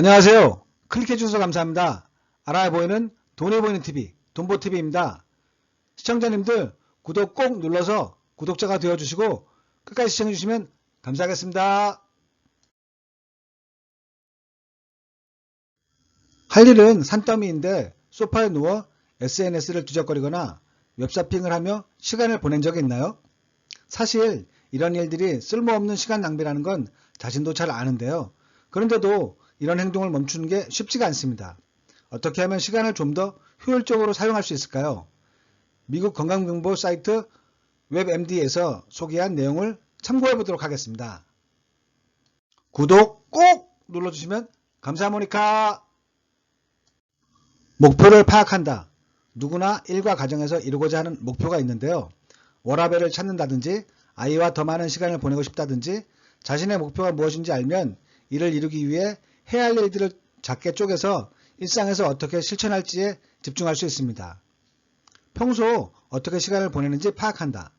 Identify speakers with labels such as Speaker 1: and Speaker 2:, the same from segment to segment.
Speaker 1: 안녕하세요. 클릭해주셔서 감사합니다. 알아야 보이는 돈이 보이는 TV, 돈보TV입니다. 시청자님들 구독 꼭 눌러서 구독자가 되어주시고 끝까지 시청해주시면 감사하겠습니다. 할 일은 산더미인데 소파에 누워 SNS를 뒤적거리거나 웹서핑을 하며 시간을 보낸 적이 있나요? 사실 이런 일들이 쓸모없는 시간 낭비라는 건 자신도 잘 아는데요. 그런데도 이런 행동을 멈추는 게 쉽지가 않습니다. 어떻게 하면 시간을 좀 더 효율적으로 사용할 수 있을까요? 미국 건강정보 사이트 웹MD에서 소개한 내용을 참고해 보도록 하겠습니다. 구독 꼭 눌러주시면 감사합니다. 목표를 파악한다. 누구나 일과 가정에서 이루고자 하는 목표가 있는데요. 워라밸을 찾는다든지 아이와 더 많은 시간을 보내고 싶다든지 자신의 목표가 무엇인지 알면 이를 이루기 위해 해야 할 일들을 작게 쪼개서 일상에서 어떻게 실천할지에 집중할 수 있습니다. 평소 어떻게 시간을 보내는지 파악한다.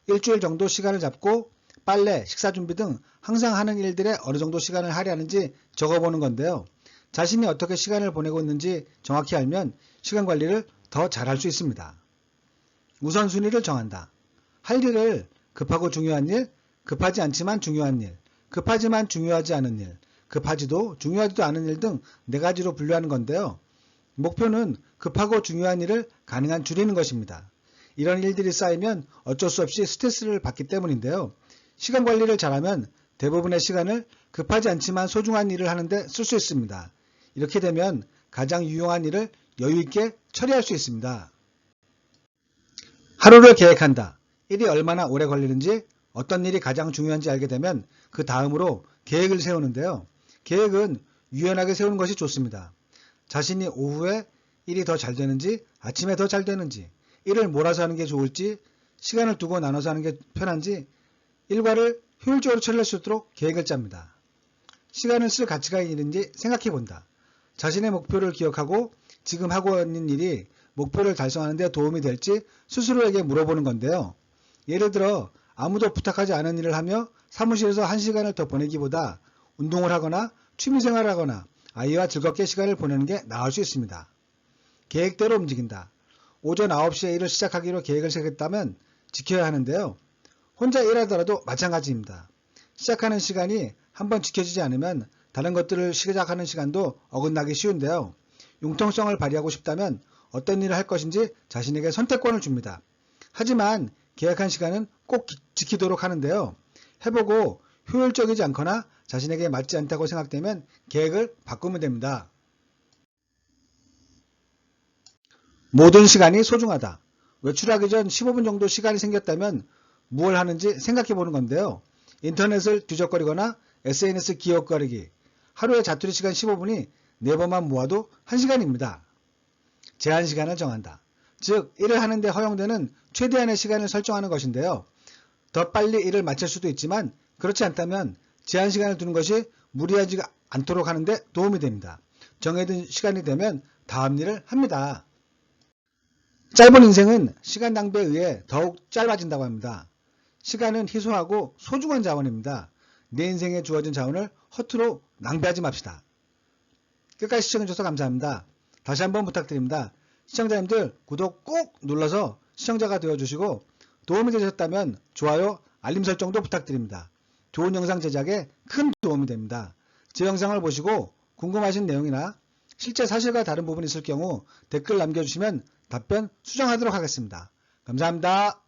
Speaker 1: 일주일 정도 시간을 잡고 빨래, 식사 준비 등 항상 하는 일들에 어느 정도 시간을 할애하는지 적어보는 건데요. 자신이 어떻게 시간을 보내고 있는지 정확히 알면 시간 관리를 더 잘할 수 있습니다. 우선순위를 정한다. 할 일을 급하고 중요한 일, 급하지 않지만 중요한 일, 급하지만 중요하지 않은 일, 급하지도 중요하지도 않은 일 등 4가지로 분류하는 건데요. 목표는 급하고 중요한 일을 가능한 줄이는 것입니다. 이런 일들이 쌓이면 어쩔 수 없이 스트레스를 받기 때문인데요. 시간 관리를 잘하면 대부분의 시간을 급하지 않지만 소중한 일을 하는데 쓸 수 있습니다. 이렇게 되면 가장 유용한 일을 여유 있게 처리할 수 있습니다. 하루를 계획한다. 일이 얼마나 오래 걸리는지 어떤 일이 가장 중요한지 알게 되면 그 다음으로 계획을 세우는데요. 계획은 유연하게 세우는 것이 좋습니다. 자신이 오후에 일이 더 잘 되는지 아침에 더 잘 되는지 일을 몰아서 하는 게 좋을지 시간을 두고 나눠서 하는 게 편한지 일과를 효율적으로 처리할 수 있도록 계획을 짭니다. 시간을 쓸 가치가 있는지 생각해 본다. 자신의 목표를 기억하고 지금 하고 있는 일이 목표를 달성하는 데 도움이 될지 스스로에게 물어보는 건데요. 예를 들어 아무도 부탁하지 않은 일을 하며 사무실에서 1시간을 더 보내기보다 운동을 하거나 취미생활을 하거나 아이와 즐겁게 시간을 보내는 게 나을 수 있습니다. 계획대로 움직인다. 오전 9시에 일을 시작하기로 계획을 세웠다면 지켜야 하는데요. 혼자 일하더라도 마찬가지입니다. 시작하는 시간이 한번 지켜지지 않으면 다른 것들을 시작하는 시간도 어긋나기 쉬운데요. 융통성을 발휘하고 싶다면 어떤 일을 할 것인지 자신에게 선택권을 줍니다. 하지만 계획한 시간은 꼭 지키도록 하는데요. 해보고 효율적이지 않거나 자신에게 맞지 않다고 생각되면 계획을 바꾸면 됩니다. 모든 시간이 소중하다. 외출하기 전 15분 정도 시간이 생겼다면 무엇을 하는지 생각해 보는 건데요. 인터넷을 뒤적거리거나 SNS 기억거리기. 하루에 자투리 시간 15분이 4번만 모아도 1시간입니다. 제한 시간을 정한다. 즉 일을 하는데 허용되는 최대한의 시간을 설정하는 것인데요. 더 빨리 일을 마칠 수도 있지만 그렇지 않다면 제한 시간을 두는 것이 무리하지 않도록 하는데 도움이 됩니다. 정해둔 시간이 되면 다음 일을 합니다. 짧은 인생은 시간 낭비에 의해 더욱 짧아진다고 합니다. 시간은 희소하고 소중한 자원입니다. 내 인생에 주어진 자원을 허투루 낭비하지 맙시다. 끝까지 시청해주셔서 감사합니다. 다시 한번 부탁드립니다. 시청자님들 구독 꼭 눌러서 시청자가 되어주시고 도움이 되셨다면 좋아요, 알림 설정도 부탁드립니다. 좋은 영상 제작에 큰 도움이 됩니다. 제 영상을 보시고 궁금하신 내용이나 실제 사실과 다른 부분이 있을 경우 댓글 남겨주시면 답변 수정하도록 하겠습니다. 감사합니다.